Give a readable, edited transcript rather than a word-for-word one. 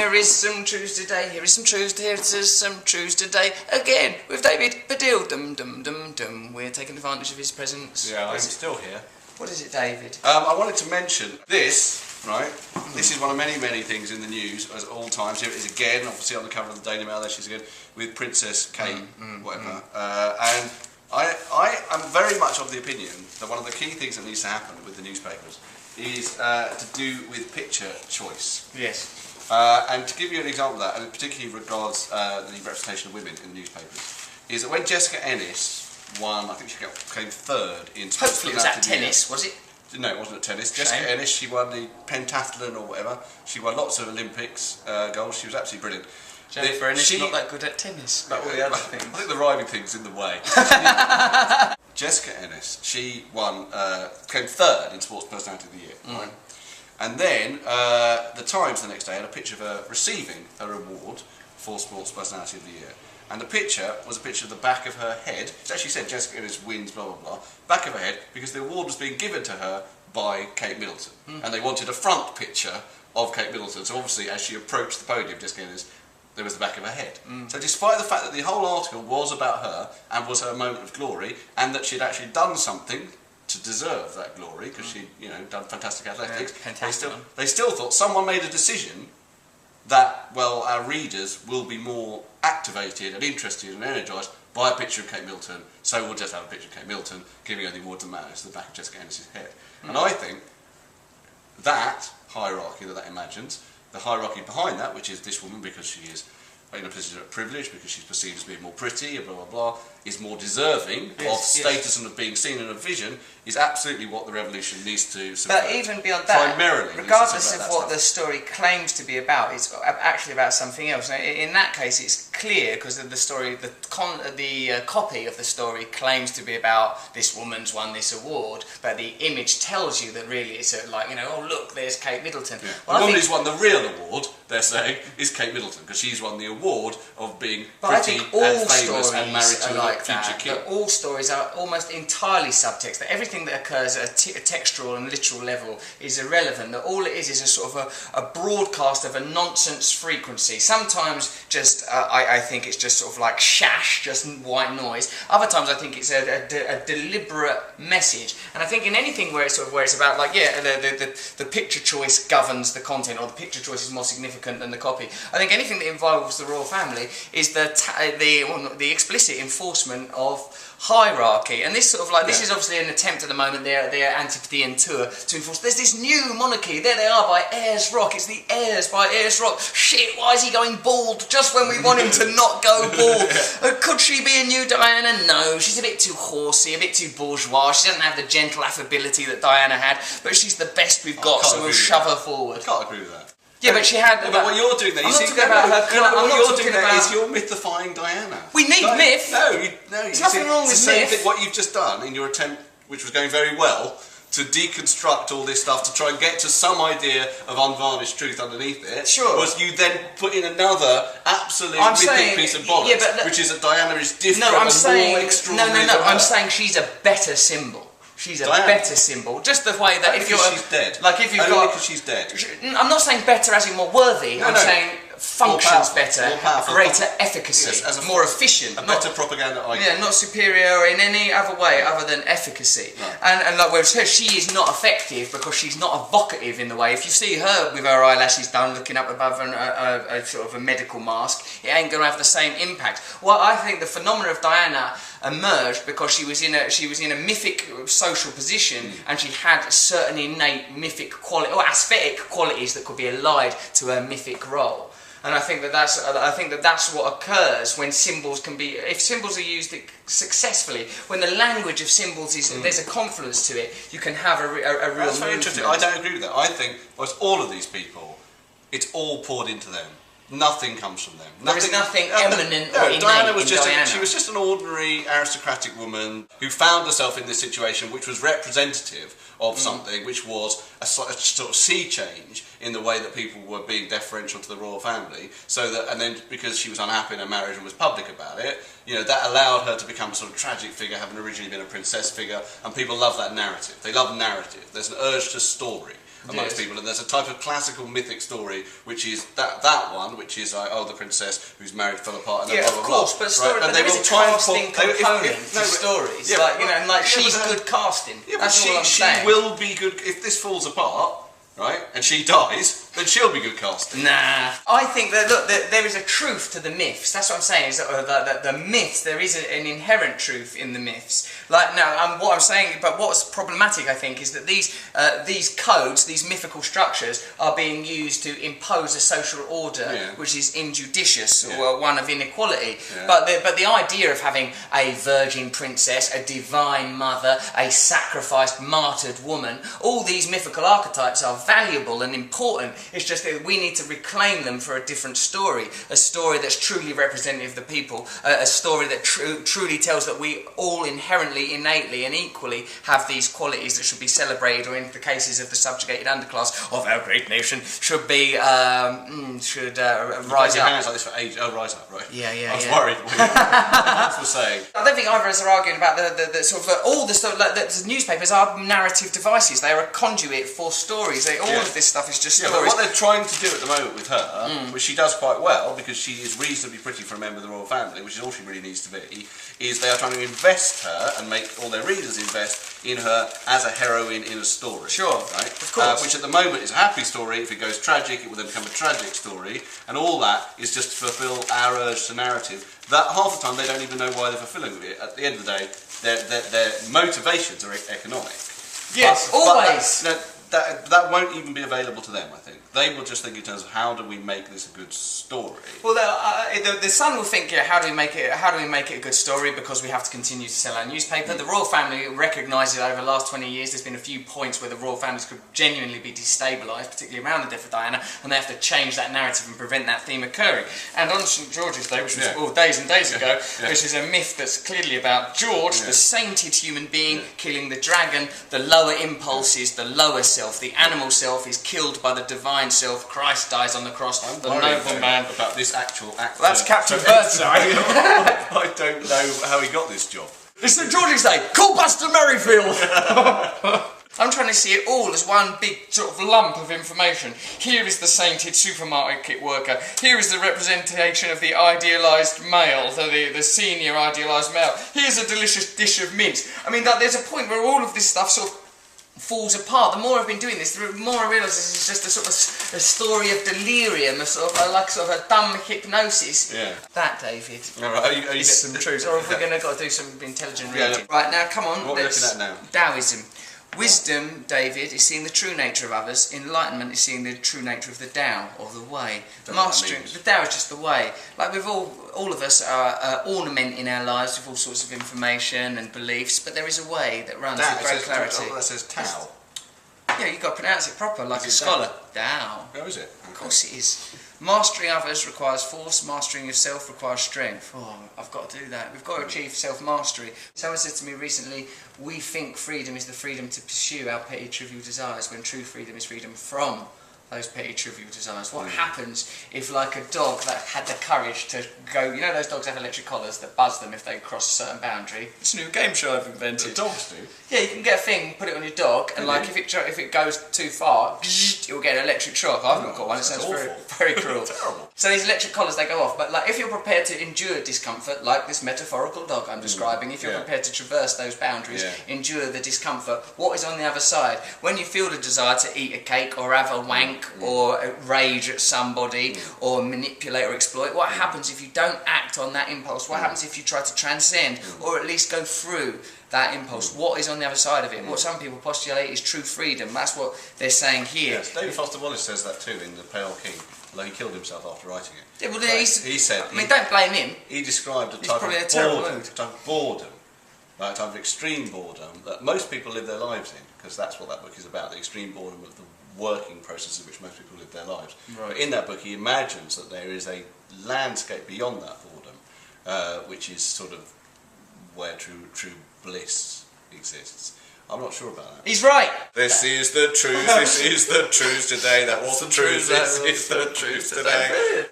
here is some Trews today, here is some Trews, here is some Trews today, again, with David Baddiel, dum dum dum dum. We're taking advantage of his presence. Yeah, I'm still here. What is it, David? I wanted to mention this, right? This is one of many, many things in the news at all times. Here it is again, obviously on the cover of the Daily Mail, there she is again, with Princess Kate, whatever. And I am very much of the opinion that one of the key things that needs to happen with the newspapers is to do with picture choice. Yes. And to give you an example of that, and it particularly regards the representation of women in the newspapers, is that when Jessica Ennis won, I think she came third in sports. Hopefully it was at tennis, was it? No, it wasn't at tennis. Shame. Jessica Ennis, she won the pentathlon or whatever. She won lots of Olympics goals. She was absolutely brilliant. Jennifer Ennis not that good at tennis, but all the other things. I think the rhyming thing's in the way. Jessica Ennis, she won, came third in Sports Personality of the Year, right? And then the Times the next day had a picture of her receiving her award for Sports Personality of the Year. And the picture was a picture of the back of her head. It actually said Jessica Ennis wins, blah, blah, blah. Back of her head, because the award was being given to her by Kate Middleton. And they wanted a front picture of Kate Middleton. So obviously, as she approached the podium, Jessica Ennis, there was the back of her head. So despite the fact that the whole article was about her, and was her moment of glory, and that she'd actually done something to deserve that glory, because she'd, you know, done fantastic athletics, they still thought someone made a decision that, well, our readers will be more activated and interested and energised by a picture of Kate Middleton, so we'll just have a picture of Kate Middleton giving her the award that matters to the back of Jessica Ennis' head. And I think that hierarchy that imagines, the hierarchy behind that, which is this woman because she is in a position of privilege, because she's perceived as being more pretty, and blah blah blah, is more deserving of status and of being seen in a vision, is absolutely what the revolution needs to subvert. But even beyond that, primarily, regardless of what the story claims to be about, it's actually about something else. Now, in that case, it's clear because of the story, the copy of the story claims to be about this woman's won this award, but the image tells you that really it's like, you know, oh look, there's Kate Middleton. Yeah. Well, the woman who's won the real award, they're saying, is Kate Middleton, because she's won the award of being pretty and famous and married to a future king. But all stories are almost entirely subtext. That everything that occurs at a textual and literal level is irrelevant. That all it is a sort of a broadcast of a nonsense frequency. Sometimes just I think it's just sort of like shash, just white noise. Other times I think it's a deliberate message. And I think in anything where it's about like the picture choice governs the content, or the picture choice is more significant than the copy. I think anything that involves the royal family is the explicit enforcement of hierarchy, and this sort of like this is obviously an attempt at the moment, their Antipodean tour, to enforce there's this new monarchy. There they are by Ayers Rock. It's the heirs by Ayers Rock. Shit, why is he going bald just when we want him to not go bald? Could she be a new Diana? No, she's a bit too horsey, a bit too bourgeois. She doesn't have the gentle affability that Diana had, but she's the best we've got, so we'll shove her forward. I can't agree with that. Yeah, but she had. But what you're doing there, I'm not talking about her. What you're doing there is you're mythifying Diana. We need myth. No, there's nothing wrong with myth. What you've just done in your attempt, which was going very well, to deconstruct all this stuff to try and get to some idea of unvarnished truth underneath it, was you then put in another absolute mythic piece of bollocks, which is that Diana is different more extraordinary. No, I'm saying she's a better symbol. She's a better symbol. Just the way that if you're she's dead. Like if you've Only because she's dead. I'm not saying better as in more worthy. I'm saying functions better, greater efficacy, more efficient, a better propaganda icon. Yeah, not superior in any other way other than efficacy. Right. And like whereas her, she is not effective because she's not evocative in the way. If you see her with her eyelashes done, looking up above a sort of a medical mask, it ain't going to have the same impact. Well, I think the phenomenon of Diana emerged because she was in a mythic social position, and she had certain innate mythic quality or aesthetic qualities that could be allied to her mythic role. And I think that's what occurs when symbols can be, if symbols are used successfully, when the language of symbols is there's a confluence to it, you can have a real That's very interesting. I don't agree with that. I think all of these people, it's all poured into them. Nothing comes from them. There is nothing eminent or innate Diana was in Diana. She was just an ordinary aristocratic woman who found herself in this situation, which was representative of something, which was a sort of sea change in the way that people were being deferential to the royal family. So that, and then because she was unhappy in her marriage and was public about it, you know, that allowed her to become a sort of tragic figure, having originally been a princess figure, and people love that narrative. They love narrative. There's an urge to story. amongst people, and there's a type of classical mythic story, which is that one, which is like, oh, the princess who's married fell apart, and yeah, blah blah of blah. course, but, story, right? but and there they is will a try casting component to stories. Yeah, like, you know, and like yeah, she's good casting. Yeah, That's all I'm she saying. will be good if this falls apart, right? And she dies, then she'll be good casting. Nah. I think that, look, there is a truth to the myths. That's what I'm saying, is that the myths, there is an inherent truth in the myths. Like, now, what I'm saying, but what's problematic, I think, is that these codes, these mythical structures, are being used to impose a social order which is injudicious, or one of inequality. Yeah. But the idea of having a virgin princess, a divine mother, a sacrificed, martyred woman, all these mythical archetypes are valuable and important. It's just that we need to reclaim them for a different story, a story that's truly representative of the people, a story that truly tells that we all inherently, innately and equally have these qualities that should be celebrated, or in the cases of the subjugated underclass of our great nation, should be, rise up. Hands like this for ages. Oh, rise up, right? Yeah. I was worried what you were saying. I don't think either of us are arguing about the sort of all the stuff. Like, the newspapers are narrative devices. They are a conduit for stories. All of this stuff is just stories. But what they're trying to do at the moment with her, which she does quite well because she is reasonably pretty for a member of the royal family, which is all she really needs to be, is they are trying to invest her and make all their readers invest in her as a heroine in a story. Sure, right? Of course. Which at the moment is a happy story. If it goes tragic, it will then become a tragic story, and all that is just to fulfil our urge to narrative. That half the time they don't even know why they're fulfilling it. At the end of the day, their motivations are economic. Yes, always. That won't even be available to them, I think. They will just think in terms of how do we make this a good story. Well, the Sun will think, how do we make it a good story, because we have to continue to sell our newspaper. The royal family recognises over the last 20 years there's been a few points where the royal families could genuinely be destabilised, particularly around the death of Diana, and they have to change that narrative and prevent that theme occurring. And on St George's Day, which was all days and days ago, which is a myth that's clearly about George, the sainted human being, killing the dragon, the lower impulses, the lower self, the animal self is killed by the divine self. Christ dies on the cross. The noble man. About this actual actor. That's Captain Birdseye. I don't know how he got this job. It's St George's Day. Call Buster Merrifield. I'm trying to see it all as one big sort of lump of information. Here is the sainted supermarket worker. Here is the representation of the idealised male, the senior idealised male. Here's a delicious dish of mince. I mean, there's a point where all of this stuff sort of falls apart. The more I've been doing this, the more I realise this is just a sort of a story of delirium, a dumb hypnosis. Yeah. That, David, all right, are you is some truth. Or if we're going to got to do some intelligent reading. Yeah. Right, now, come on. What are we looking at now? Taoism. Wisdom, David, is seeing the true nature of others. Enlightenment is seeing the true nature of the Tao, or the way. Mastering the Tao is just the way. Like we've all of us are ornamenting our lives with all sorts of information and beliefs, but there is a way that runs with great clarity. That says Tao. Yeah, you've got to pronounce it proper, like a scholar. Tao. How is it? Of course it is. Mastering others requires force, mastering yourself requires strength. Oh, I've got to do that. We've got to achieve self-mastery. Someone said to me recently, we think freedom is the freedom to pursue our petty trivial desires, when true freedom is freedom from those petty trivial desires. What happens if, like a dog that had the courage to go, you know those dogs have electric collars that buzz them if they cross a certain boundary? It's a new game show I've invented. The dogs do? Yeah, you can get a thing, put it on your dog, and like if it goes too far, you'll get an electric shock. I've not got one, it sounds very, very cruel. Terrible. So these electric collars, they go off, but like if you're prepared to endure discomfort, like this metaphorical dog I'm describing, if you're prepared to traverse those boundaries, endure the discomfort, what is on the other side? When you feel the desire to eat a cake or have a wank or rage at somebody or manipulate or exploit, what happens if you don't act on that impulse? What happens if you try to transcend or at least go through that impulse? What is on the other side of it? What some people postulate is true freedom. That's what they're saying here. Yes, David Foster Wallace says that too in The Pale King, although he killed himself after writing it. Yeah, well, he said... I mean, don't blame him. He described a type of boredom, like a type of extreme boredom that most people live their lives in, because that's what that book is about, the extreme boredom of the working process in which most people live their lives. Right. But in that book he imagines that there is a landscape beyond that boredom, which is sort of where true bliss exists. I'm not sure about that. He's right! This is the truth, this is the truth today, that was the truth, this is the truth today.